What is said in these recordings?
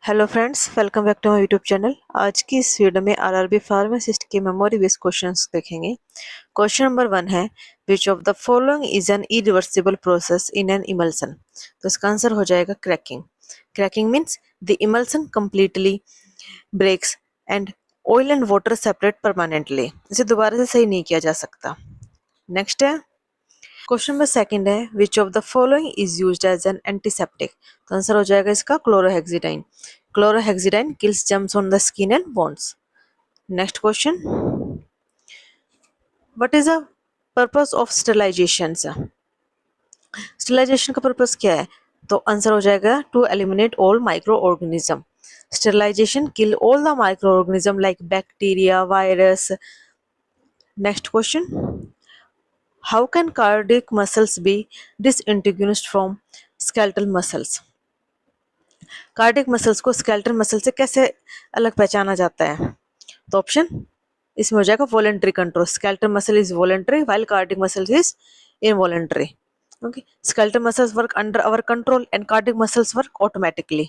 Hello friends, welcome back to my YouTube channel. आज की इस वीडियो में आरआरबी फार्मासिस्ट के मेमोरी बेस्ड क्वेश्चंस देखेंगे। क्वेश्चन नंबर 1 है, which of the following is an irreversible process in an emulsion. तो इसका आंसर हो जाएगा cracking. Cracking means the emulsion completely breaks and oil and water separate permanently. इसे दोबारा से सही नहीं किया जा सकता। नेक्स्ट है क्वेश्चन नंबर सेकंड है, which of the following is used as an antiseptic. तो आंसर हो जाएगा इसका chlorhexidine. Chlorhexidine kills germs on the skin and bones. Next question, what is the purpose of sterilisation. Sterilisation का purpose क्या है? तो answer हो जाएगा to eliminate all micro organism. Sterilisation kill all the micro organism like bacteria, virus. Next question, how can cardiac muscles be distinguished from skeletal muscles. Cardiac muscles को skeletal muscle से कैसे अलग पहचाना जाता है? तो ऑप्शन इसमें हो जाएगा voluntary control. Skeletal muscle is voluntary while cardiac muscle is involuntary. Okay, skeletal muscles work under our control and cardiac muscles work automatically.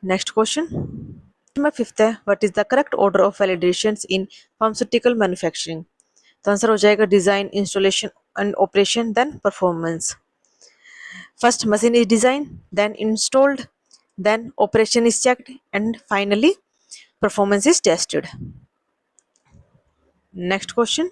Next question number 5 है, what is the correct order of validations in pharmaceutical manufacturing. तो answer हो जाएगा design, installation and operation, then performance. First machine is designed, then installed, then operation is checked, and finally performance is tested. Next question.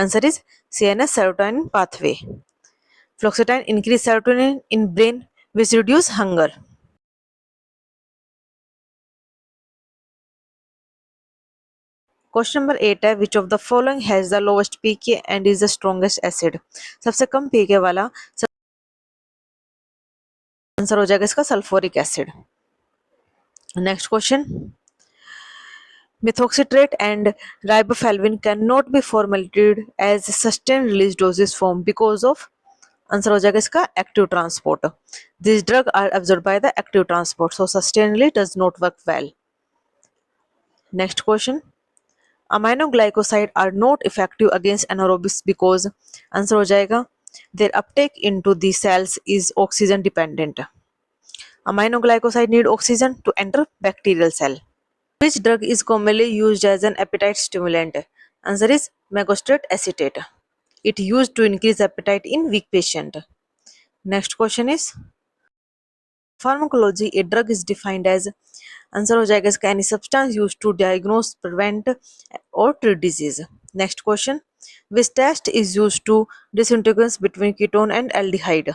Answer is CNS serotonin pathway. Fluoxetine increase serotonin in brain which reduce hunger. Question number 8 है, which of the following has the lowest pK and is the strongest acid. सबसे कम pK वाला answer हो जाएगा इसका sulphuric acid. Next question, methoxytrate and riboflavin cannot be formulated as sustained release doses form because of answer हो जाएगा इसका active transport. This drug are absorb by the active transport, so sustainedly does not work well. Next question, aminoglycoside are not effective against anaerobics because आंसर हो जाएगा their uptake into the cells is oxygen dependent. Aminoglycoside need oxygen to enter bacterial cell. Which drug is commonly used as an appetite stimulant? Answer is megostrate acetate. It used to increase appetite in weak patient. Next question is pharmacology. A drug is defined as answer हो जाएगा इसका any substance used to diagnose, prevent or treat disease. Next question, which test is used to disintegrate between ketone and aldehyde?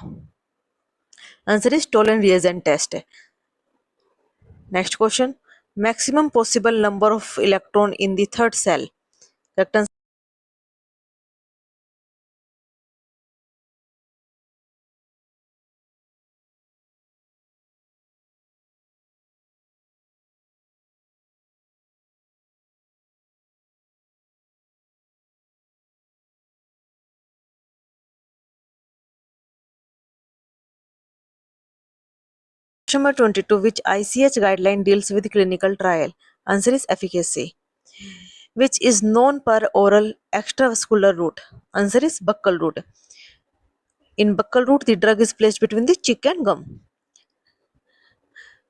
Answer is Tollens reagent test. Next question, maximum possible number of electron in the third cell. Correct answer. Question number 22, which ICH guideline deals with clinical trial? Answer is efficacy. Which is known per oral extravascular route? Answer is buccal route. In buccal route, the drug is placed between the cheek and gum.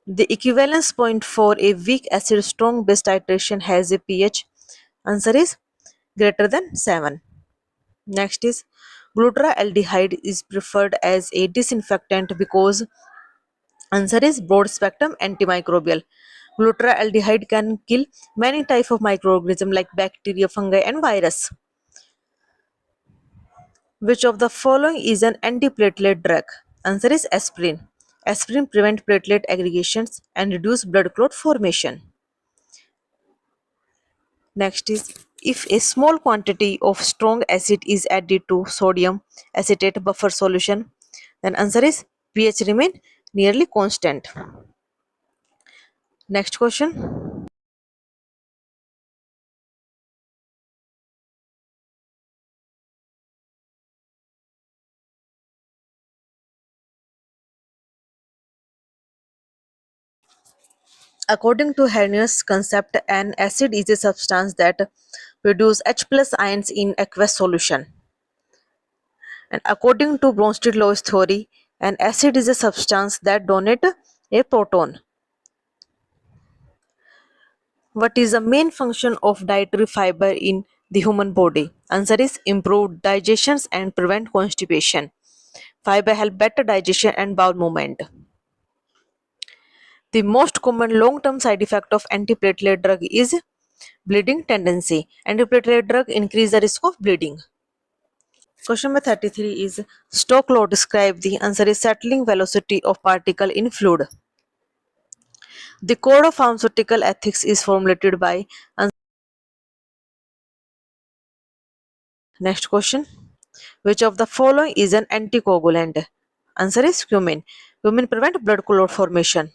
The equivalence point for a weak acid strong base titration has a pH. Answer is greater than 7. Next is glutaraldehyde is preferred as a disinfectant because answer is broad spectrum antimicrobial. Glutaraldehyde can kill many types of microorganisms like bacteria, fungi, and virus. Which of the following is an antiplatelet drug? Answer is aspirin. Aspirin prevents platelet aggregations and reduce blood clot formation. Next is, if a small quantity of strong acid is added to sodium acetate buffer solution, then answer is pH remain nearly constant. Next question. According to Arrhenius' concept, an acid is a substance that produces H plus ions in aqueous solution. And according to Bronsted-Lewis theory, an acid is a substance that donates a proton. What is the main function of dietary fiber in the human body? Answer is improve digestion and prevent constipation. Fiber help better digestion and bowel movement. The most common long-term side effect of antiplatelet drug is bleeding tendency. Antiplatelet drug increase the risk of bleeding. Question number 33 is Stokes law describe the answer is settling velocity of particle in fluid. The code of pharmaceutical ethics is formulated by. Next question. Which of the following is an anticoagulant? Answer is cumin. Cumin prevent blood clot formation.